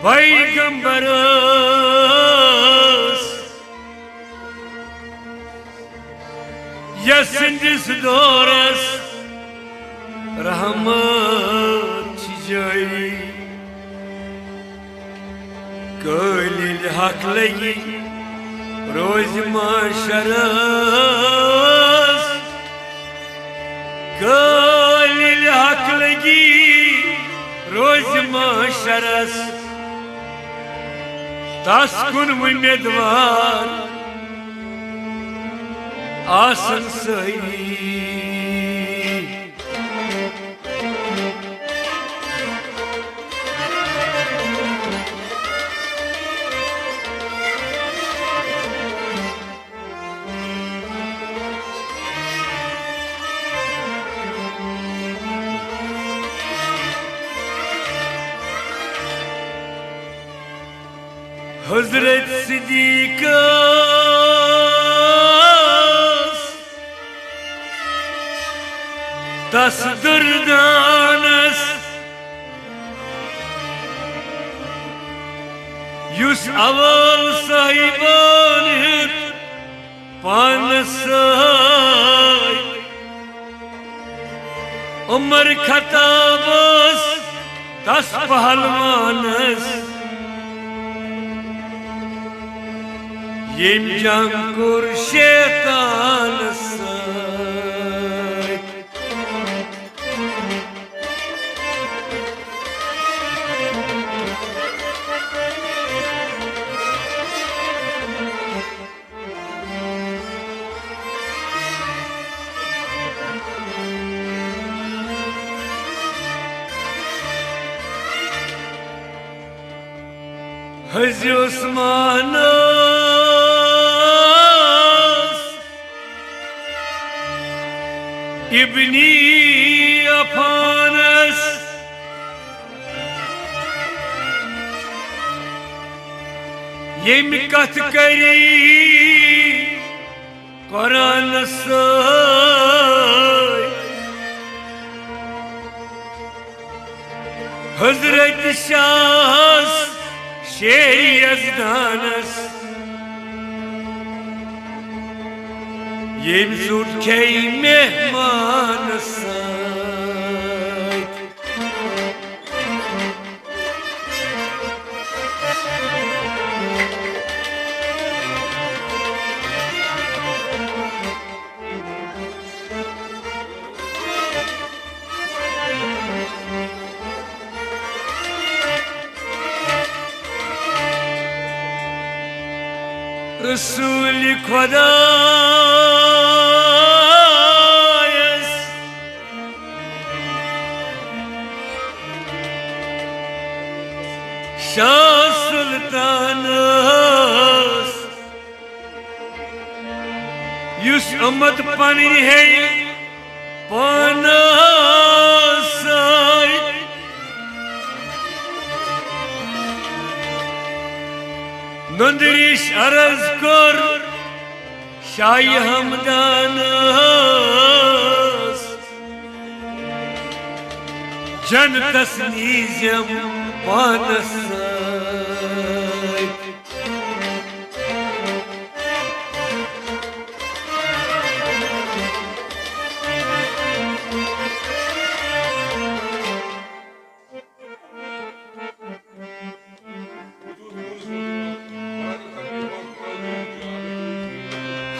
पैगंबर यसिंदिस दौरस रहमत जारी कलिल हक लगी रोज माशरस कलिल हक लगी रोज माशरस तस्कुन उम्मीदवार आसन सही Hazret Siddiqas tasdirdanas yus aval sahiban hit pansay Umar Khattabas tas pahalmanas Yem jankur şeytan say Hazreti Osman'a İbni Afanas Yemkat kari Kur'an say Hazreti Şahs Şehri Yazdanas Yemzut key mehman say Resul-i Khudayas Shah Sultanas Yus Ahmad Pani hai Panasai Nandirish araz kor Shahi Hamdanas Jan tasnizam panasai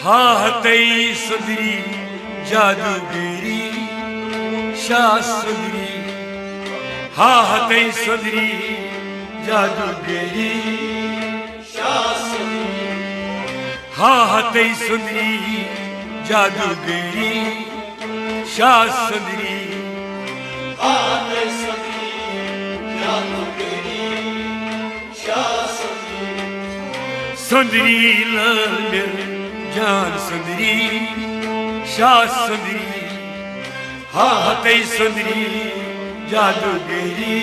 Hatay Sadri Jadugiri Shah Sadri Hatay Sadri Jadugiri Shah Sadri Hatay Sadri Jadugiri Shah Sadri Hatay Sadri Jadugiri Shah Sadri Sadri Lalmir Jan Sundri, Shah Sundri, Hatay Sundri, Jadugiri,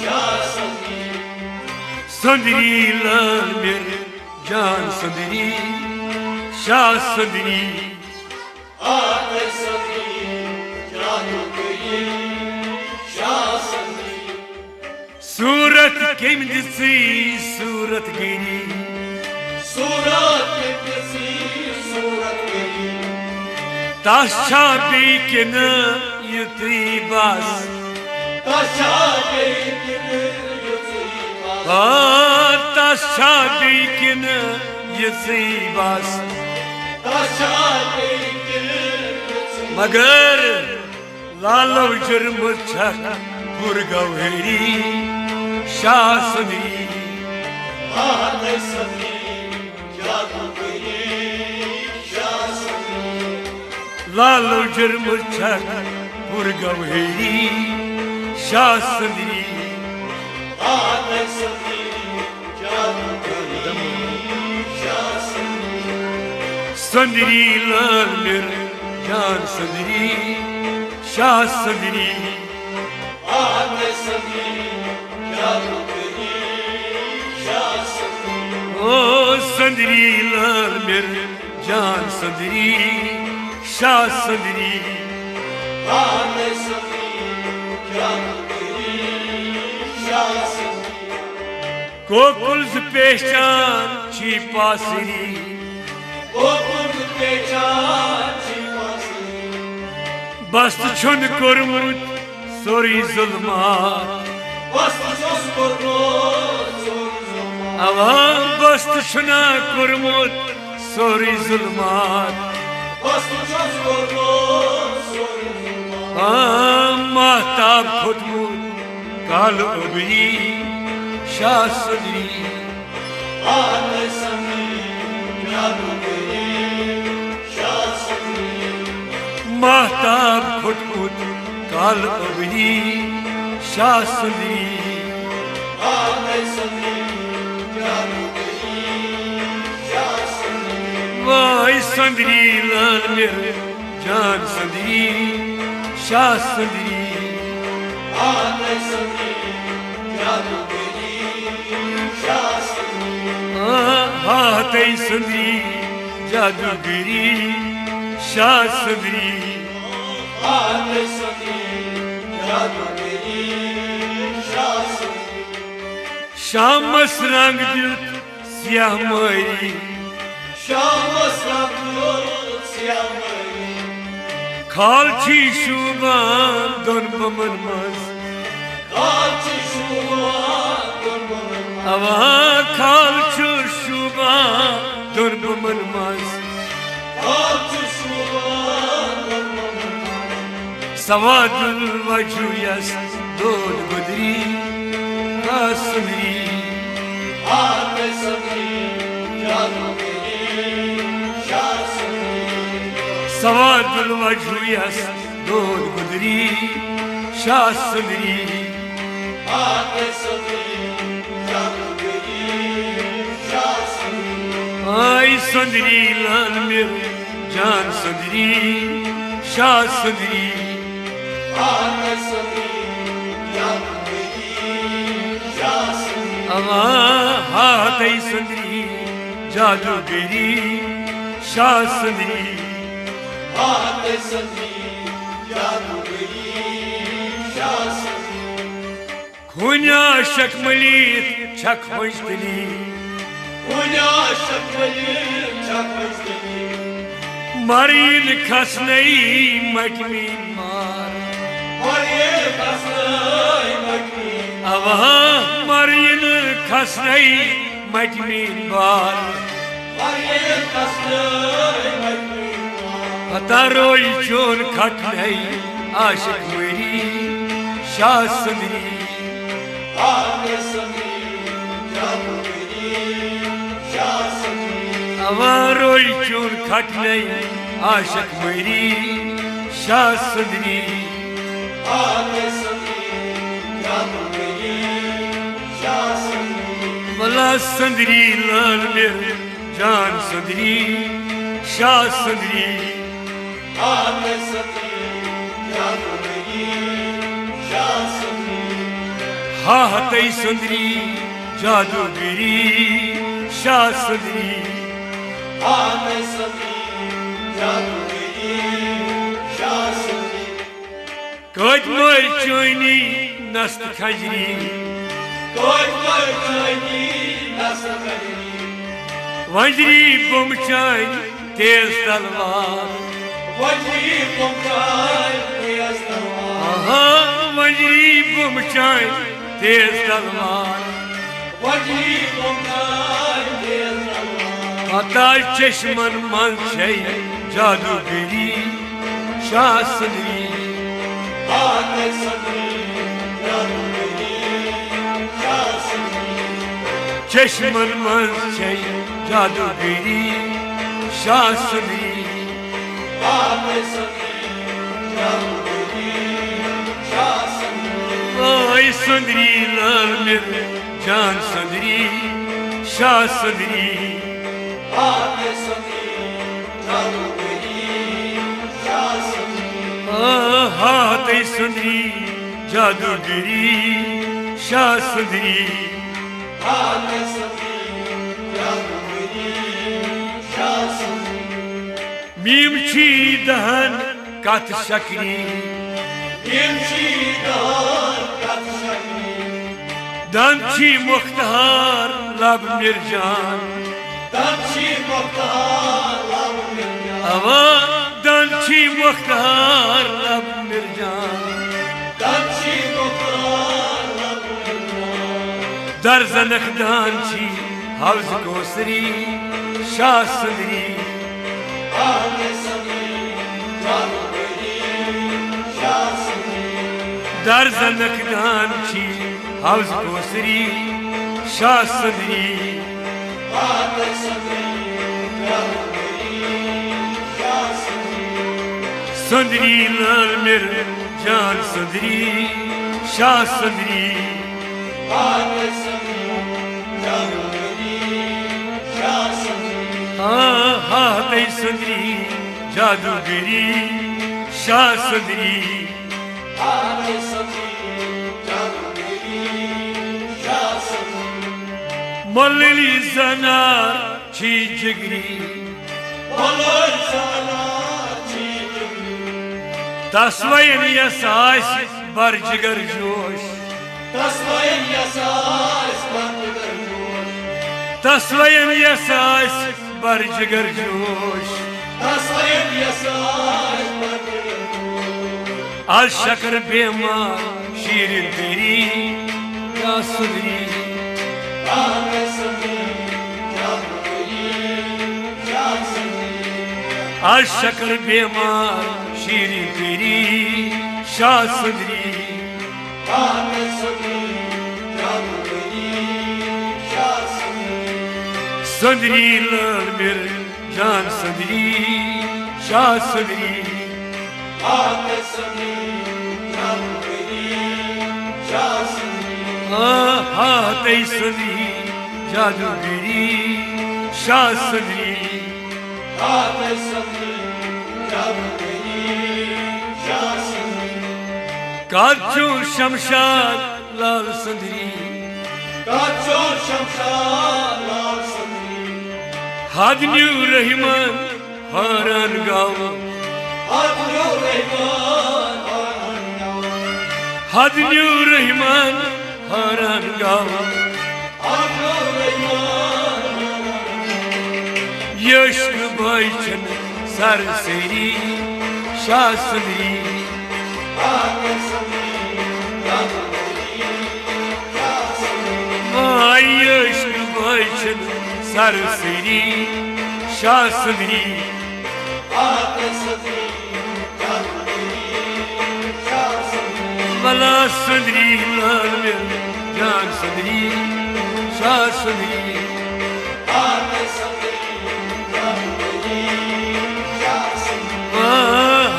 Shah Sundri, Sundri Lalmir, Jan Sundri, Shah Sundri, Hatay Sundri, Jadugiri, Shah Sundri, Surat केम दिसी सूरत गिरी ताशा बेकिन युत्री बस ताशा बेकिन युत्री बस मगर लालो जुर्म छक पुरगवेरी शासनी लालो जुर्म छक पुरगवेरी शासनी संदरी लाल मिर जान संदरी शासनी ओ संदरी लाल मिर जान संदरी शासनी गोकुल से पहचान छी पासरी बस्त छुन कोरमुत सोरी जुल्मात आवाम बस्त छुना कोरमुत सोरी जुल्मात महताब खुदमुत काल उबरी शासनी महताब खुदमुत काल उबरी शासनी वाई संदरी लाल मिर जान संदरी शासनी हाथे संदरी जादूगरी शासनी शामस रंग जुत स्याह मरी खाल छी शुबान दोन बमन मस अवा खाल छु शुबान दोन बमन मस सवादुल वजुयस दोन गुदरी कासनी सवादुल वजुयस दोन गुदरी शासनी आई संदरी लाल मिर जान संदरी शासनी अवा हाथे संदरी जादूगरी शासनी खुन्या शक्मली छक मजदली मरीन खसनई मटमी मार अवा मरीन खसनई मटमी मार हतारोई चोन खटनई आशिक मेरी शासनी अवारोई चोन खटनई आशिक मेरी शासनी मला संदरी लाल मिर जान संदरी शासनी हाथे संदरी जादूगरी शासनी कद मर चोनी नस्त खजरी वजरी बुमचाई तेज तलवार आहा वजरी बुमचाई तेज तलवार अता चश्मन मन छै जादूगरी शासनी चश्मन मन छै जादूगरी शासनी ओए सुंदरी लाल मिर जान सुंदरी शासनी हाथ सुंदरी जादूगरी शासनी मीम छी दहन कथ शकरी दन छी मुख्तार लब मिर्जान अवा दन छी मुख्तार लब मिर्जान दर्जनक दान छी हवज कोसरी शासनी दर्जनक दान छी हवज कोसरी शासनी सुंदरी लाल मिर जान सुंदरी शासनी हाथ सुंदरी जादूगरी शासनी मल्ली जनार छी जिगरी तस्वयन यसास बर जिगर जोश तस्वयन यसास बर जिगर जोश आज शकर बेमा शीर तेरी शासनी आज शकर बेमार शीरी तेरी शासनी सुंदरी लाल मिर जान सुंदरी शासनी हाथ सुंदरी जादूगरी शासनी काचू शमशाद लाल सुंदरी हादन्यू रहमान हारान गाँव हादन्यू रहमान हारान गाँव यश्क भाईचन सरसेरी शासनी यश्क भाईचन सरसेरी शासनी मला सुंदरी लाल मिर जान सुंदरी शासनी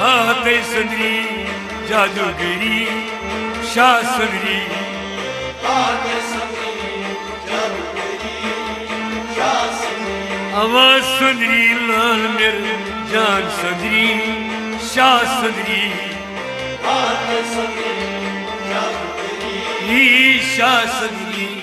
हाथ सुंदरी जादूगरी शासनी आवाज सुंदरी लाल मिर जान सुंदरी शासनी शासनी